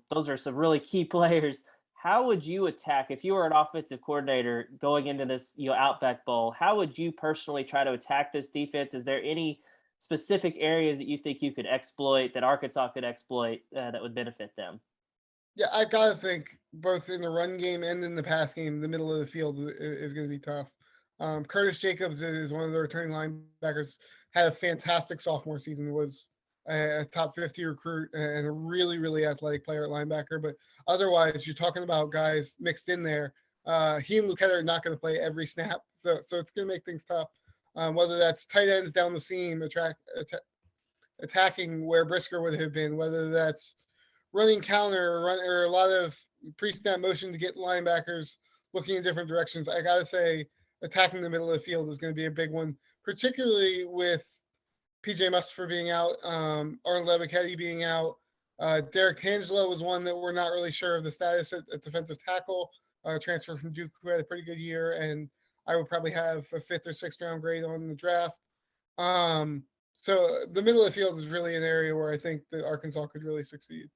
those are some really key players. How would you attack if you were an offensive coordinator going into this Outback Bowl? How would you personally try to attack this defense? Is there any specific areas that you think you could exploit, that Arkansas could exploit, that would benefit them?
Yeah, I gotta think both in the run game and in the pass game, the middle of the field is going to be tough. Curtis Jacobs is one of the returning linebackers. Had a fantastic sophomore season. Was a top 50 recruit and a really, really athletic player at linebacker. But otherwise, you're talking about guys mixed in there. He and Luquetta are not going to play every snap, so it's going to make things tough. Whether that's tight ends down the seam, attacking where Brisker would have been, whether that's running counter or a lot of pre-snap motion to get linebackers looking in different directions. I got to say, attacking the middle of the field is going to be a big one, particularly with PJ Mustapher being out, Arnold Ebiketie being out. Derek Tangelo was one that we're not really sure of the status at defensive tackle, transfer from Duke, who had a pretty good year, and I would probably have a 5th or 6th round grade on the draft. So the middle of the field is really an area where I think that Arkansas could really succeed.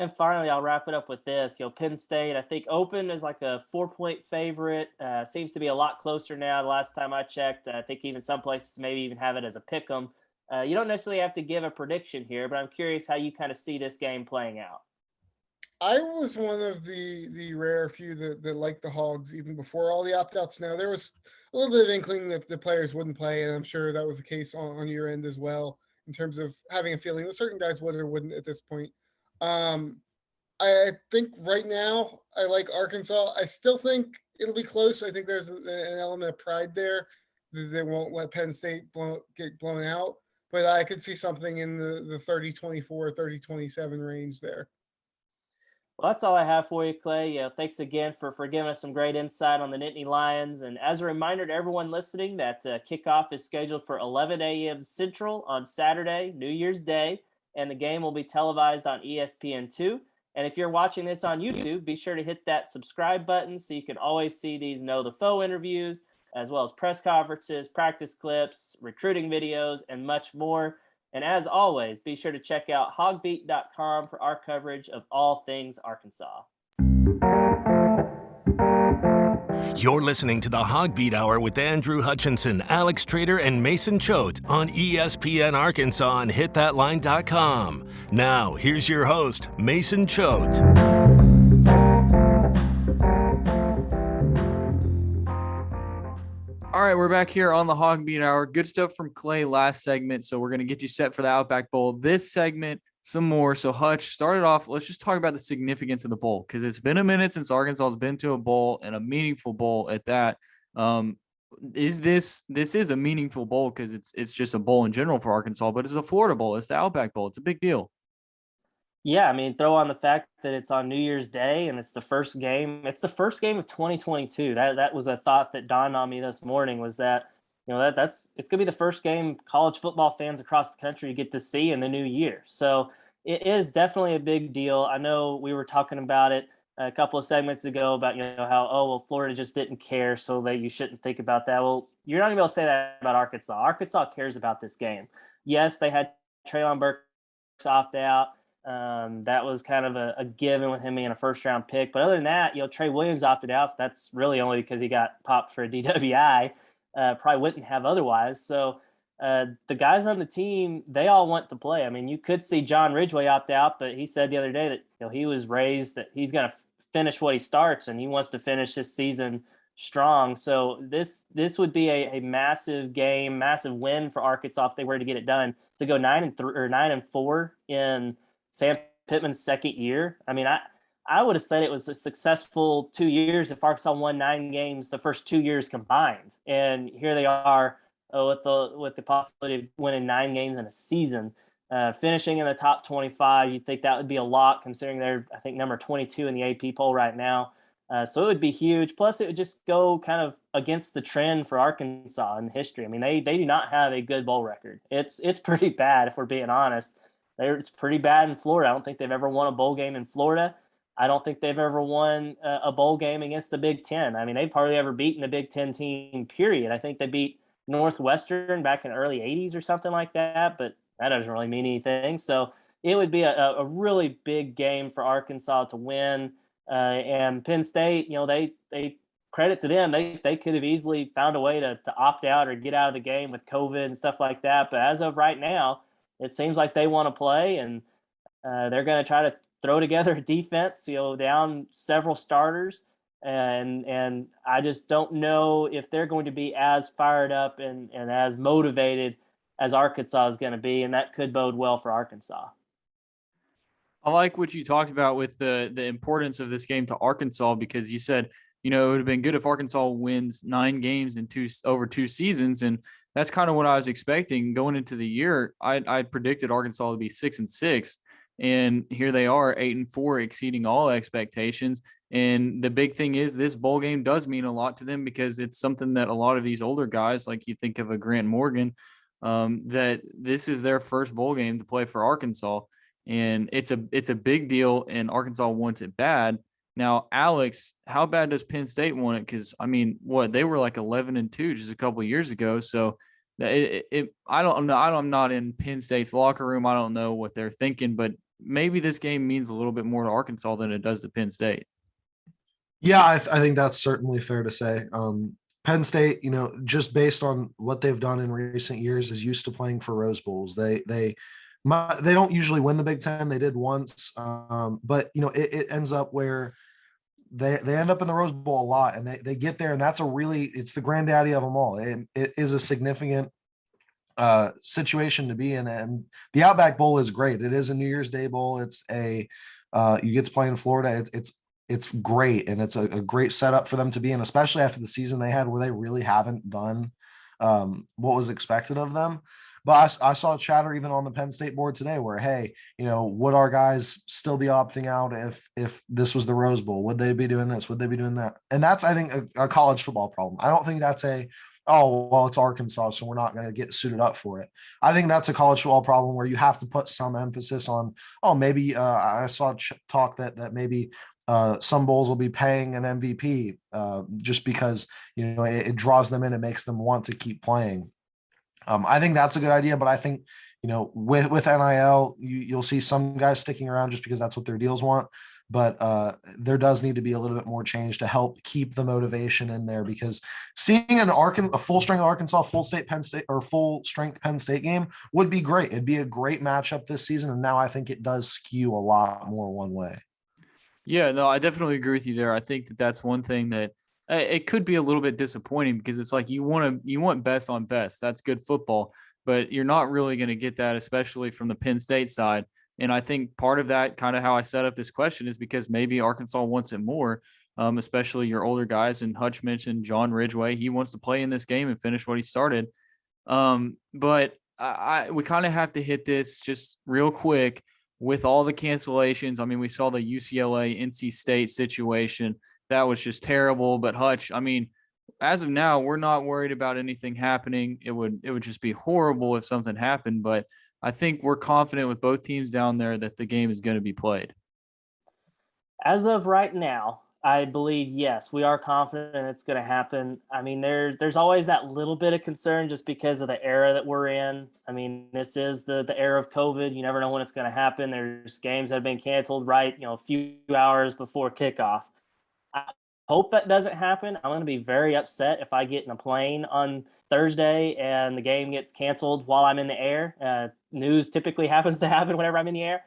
And finally, I'll wrap it up with this. Penn State, I think, opened as like a 4-point favorite. Seems to be a lot closer now. The last time I checked, I think even some places maybe even have it as a pick 'em. You don't necessarily have to give a prediction here, but I'm curious how you kind of see this game playing out.
I was one of the rare few that liked the Hogs even before all the opt-outs. Now, there was a little bit of inkling that the players wouldn't play, and I'm sure that was the case on your end as well, in terms of having a feeling that certain guys would or wouldn't at this point. I think right now I like Arkansas. I still think it'll be close. I think there's an element of pride there that they won't let Penn State get blown out. But I could see something in the 30-24, 30-27 range there.
Well, that's all I have for you, Clay. Thanks again for giving us some great insight on the Nittany Lions. And as a reminder to everyone listening, that kickoff is scheduled for 11 a.m. Central on Saturday, New Year's Day, and the game will be televised on ESPN2. And if you're watching this on YouTube, be sure to hit that subscribe button so you can always see these Know the Foe interviews, as well as press conferences, practice clips, recruiting videos, and much more. And as always, be sure to check out HawgBeat.com for our coverage of all things Arkansas.
You're listening to the HawgBeat Hour with Andrew Hutchinson, Alex Trader, and Mason Choate on ESPN Arkansas and HitThatLine.com. Now, here's your host, Mason Choate.
All right, we're back here on the HawgBeat Hour. Good stuff from Clay last segment, so we're going to get you set for the Outback Bowl. This segment, some more. So, Hutch, started off, let's just talk about the significance of the bowl, because it's been a minute since Arkansas has been to a bowl, and a meaningful bowl at that. This is a meaningful bowl because it's just a bowl in general for Arkansas, but it's a Florida Bowl. It's the Outback Bowl. It's a big deal.
Yeah, I mean, throw on the fact that it's on New Year's Day and it's the first game. It's the first game of 2022. That was a thought that dawned on me this morning, was that, it's going to be the first game college football fans across the country get to see in the new year. So it is definitely a big deal. I know we were talking about it a couple of segments ago about, how, Florida just didn't care, so that you shouldn't think about that. Well, you're not going to be able to say that about Arkansas. Arkansas cares about this game. Yes, they had Treylon Burks opt out. That was kind of a given with him being a first-round pick. But other than that, Trey Williams opted out. That's really only because he got popped for a DWI. Probably wouldn't have otherwise. So the guys on the team, they all want to play. I mean, you could see John Ridgway opt out, but he said the other day that he was raised that he's going to finish what he starts, and he wants to finish his season strong. So this would be a massive game, massive win for Arkansas if they were to get it done. to go 9-3 or 9-4 in Sam Pittman's second year. I mean, I would have said it was a successful 2 years if Arkansas won 9 games the first 2 years combined. And here they are with the possibility of winning 9 games in a season, finishing in the top 25. You'd think that would be a lot considering they're, I think, number 22 in the AP poll right now. So it would be huge. Plus, it would just go kind of against the trend for Arkansas in history. I mean, they do not have a good bowl record. It's pretty bad, if we're being honest. It's pretty bad in Florida. I don't think they've ever won a bowl game in Florida. I don't think they've ever won a bowl game against the Big Ten. I mean, they've hardly ever beaten a Big Ten team, period. I think they beat Northwestern back in the early 80s or something like that, but that doesn't really mean anything. So it would be a really big game for Arkansas to win. And Penn State, they credit to them. They could have easily found a way to opt out or get out of the game with COVID and stuff like that. But as of right now, it seems like they want to play, and they're going to try to throw together a defense, down several starters. And I just don't know if they're going to be as fired up and as motivated as Arkansas is going to be. And that could bode well for Arkansas.
I like what you talked about with the importance of this game to Arkansas, because you said, it would have been good if Arkansas wins 9 games in over 2 seasons. And that's kind of what I was expecting going into the year. I predicted Arkansas to be 6-6. And here they are, 8-4, exceeding all expectations. And the big thing is this bowl game does mean a lot to them, because it's something that a lot of these older guys, like you think of a Grant Morgan, that this is their first bowl game to play for Arkansas. And it's a big deal, and Arkansas wants it bad. Now, Alex, how bad does Penn State want it? Because, I mean, they were like 11-2 just a couple of years ago. So I don't know. I'm not in Penn State's locker room. I don't know what they're thinking, but maybe this game means a little bit more to Arkansas than it does to Penn State.
Yeah, I think that's certainly fair to say. Penn State, just based on what they've done in recent years, is used to playing for Rose Bowls. They don't usually win the Big Ten. They did once, but it ends up where they end up in the Rose Bowl a lot, and they get there, and that's it's the granddaddy of them all. And it is a significant situation to be in. And the Outback Bowl is great. It is a New Year's Day bowl. It's you get to play in Florida. It's great, and it's a great setup for them to be in, especially after the season they had where they really haven't done what was expected of them. But I saw chatter even on the Penn State board today where, hey, would our guys still be opting out if this was the Rose Bowl? Would they be doing this? Would they be doing that? And that's, I think, a college football problem. I don't think that's it's Arkansas, so we're not going to get suited up for it. I think that's a college football problem where you have to put some emphasis on, maybe I saw talk that maybe some bowls will be paying an MVP just because, it draws them in and makes them want to keep playing. I think that's a good idea, but I think, with NIL, you'll see some guys sticking around just because that's what their deals want. But there does need to be a little bit more change to help keep the motivation in there, because seeing a full strength Arkansas, full strength Penn State game would be great. It'd be a great matchup this season. And now I think it does skew a lot more one way.
Yeah, no, I definitely agree with you there. I think that's one thing that it could be a little bit disappointing, because it's like you want best on best. That's good football, but you're not really going to get that, especially from the Penn State side. And I think part of that, kind of how I set up this question, is because maybe Arkansas wants it more, especially your older guys. And Hutch mentioned John Ridgeway. He wants to play in this game and finish what he started. But we kind of have to hit this just real quick with all the cancellations. I mean, we saw the UCLA NC State situation. That was just terrible. But Hutch, I mean, as of now, we're not worried about anything happening. It would just be horrible if something happened, but I think we're confident with both teams down there that the game is going to be played.
As of right now, I believe, yes, we are confident it's going to happen. I mean, there's always that little bit of concern just because of the era that we're in. I mean, this is the era of COVID. You never know when it's going to happen. There's games that have been canceled a few hours before kickoff. I hope that doesn't happen. I'm going to be very upset if I get in a plane on Thursday and the game gets canceled while I'm in the air. News typically happens to happen whenever I'm in the air.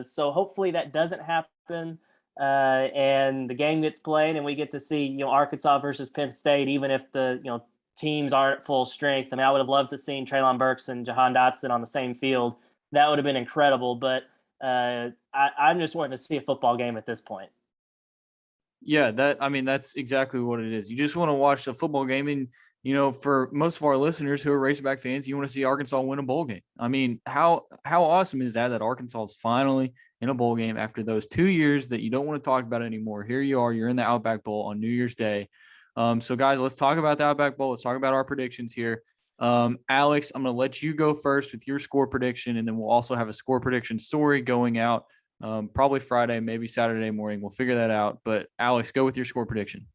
So hopefully that doesn't happen. And the game gets played and we get to see, Arkansas versus Penn State, even if the teams aren't at full strength. I mean, I would have loved to seen Treylon Burks and Jahan Dotson on the same field. That would have been incredible. But I'm just wanting to see a football game at this point.
Yeah, that's exactly what it is. You just want to watch the football game, and for most of our listeners who are Razorback fans, you want to see Arkansas win a bowl game. I mean, how awesome is that Arkansas is finally in a bowl game after those 2 years that you don't want to talk about anymore? Here you are, you're in the Outback Bowl on New Year's Day. So guys, let's talk about the Outback Bowl. Let's talk about our predictions here. Alex, I'm going to let you go first with your score prediction, and then we'll also have a score prediction story going out. Probably Friday, maybe Saturday morning. We'll figure that out. But Alex, go with your score prediction.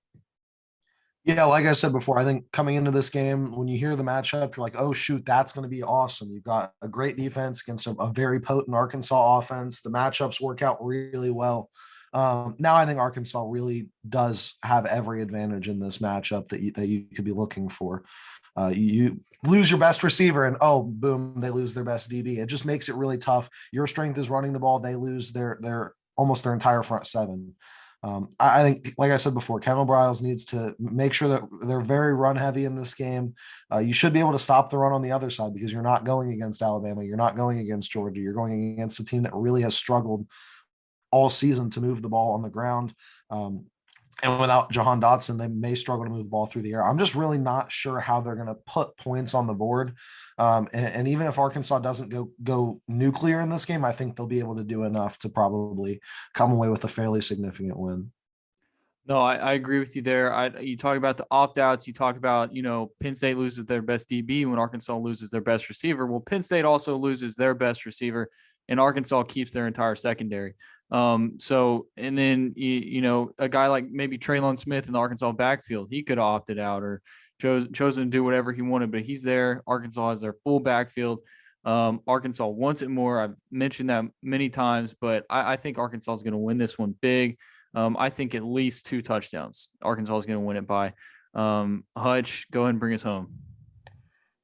Yeah, like I said before, I think coming into this game, when you hear the matchup, you're like, oh, shoot, that's going to be awesome. You've got a great defense against a very potent Arkansas offense. The matchups work out really well. Now I think Arkansas really does have every advantage in this matchup that you could be looking for. You lose your best receiver and boom, they lose their best DB. It just makes it really tough. Your strength is running the ball. They lose their almost their entire front seven. I think, like I said before, Kendall Briles needs to make sure that they're very run heavy in this game. You should be able to stop the run on the other side because you're not going against Alabama. You're not going against Georgia. You're going against a team that really has struggled all season to move the ball on the ground. And without Jahan Dotson, they may struggle to move the ball through the air. I'm just really not sure how they're going to put points on the board. And even if Arkansas doesn't go nuclear in this game, I think they'll be able to do enough to probably come away with a fairly significant win.
No, I agree with you there. You talk about the opt-outs. You talk about, Penn State loses their best DB when Arkansas loses their best receiver. Well, Penn State also loses their best receiver, and Arkansas keeps their entire secondary. And then, a guy like maybe Traylon Smith in the Arkansas backfield, he could have opted out or chosen to do whatever he wanted, but he's there. Arkansas has their full backfield. Arkansas wants it more. I've mentioned that many times, but I think Arkansas is going to win this one big. I think at least 2 touchdowns. Arkansas is going to win it by. Hutch, go ahead and bring us home.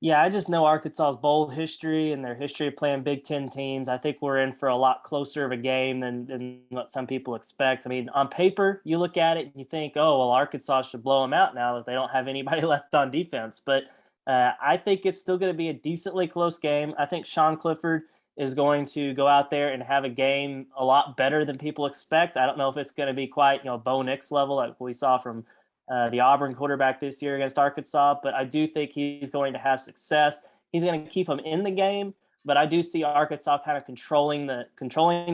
Yeah, I just know Arkansas's bowl history and their history of playing Big Ten teams. I think we're in for a lot closer of a game than what some people expect. I mean, on paper, you look at it and you think, oh, well, Arkansas should blow them out now that they don't have anybody left on defense. But I think it's still going to be a decently close game. I think Sean Clifford is going to go out there and have a game a lot better than people expect. I don't know if it's going to be quite, Bo Nix level like we saw from the Auburn quarterback this year against Arkansas, but I do think he's going to have success. He's going to keep them in the game, but I do see Arkansas kind of controlling the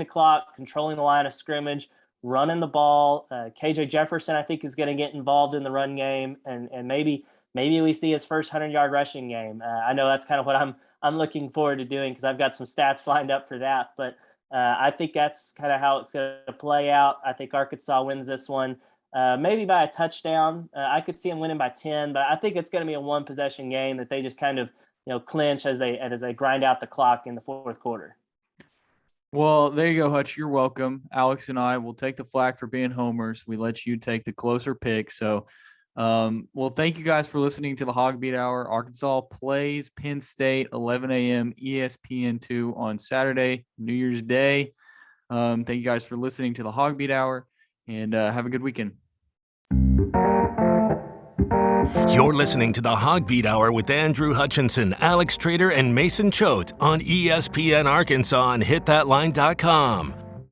clock, controlling the line of scrimmage, running the ball. KJ Jefferson, I think, is going to get involved in the run game, and maybe we see his first 100-yard rushing game. I know that's kind of what I'm looking forward to doing because I've got some stats lined up for that, but I think that's kind of how it's going to play out. I think Arkansas wins this one. Maybe by a touchdown. I could see them winning by 10, but I think it's going to be a 1-possession game that they just kind of, clinch as they grind out the clock in the fourth quarter.
Well, there you go, Hutch. You're welcome. Alex and I will take the flack for being homers. We let you take the closer pick. So, well, thank you guys for listening to the HawgBeat Hour. Arkansas plays Penn State, 11 a.m. ESPN2 on Saturday, New Year's Day. Thank you guys for listening to the HawgBeat Hour. And have a good weekend.
You're listening to the HawgBeat Hour with Andrew Hutchinson, Alex Trader, and Mason Choate on ESPN Arkansas and HitThatLine.com.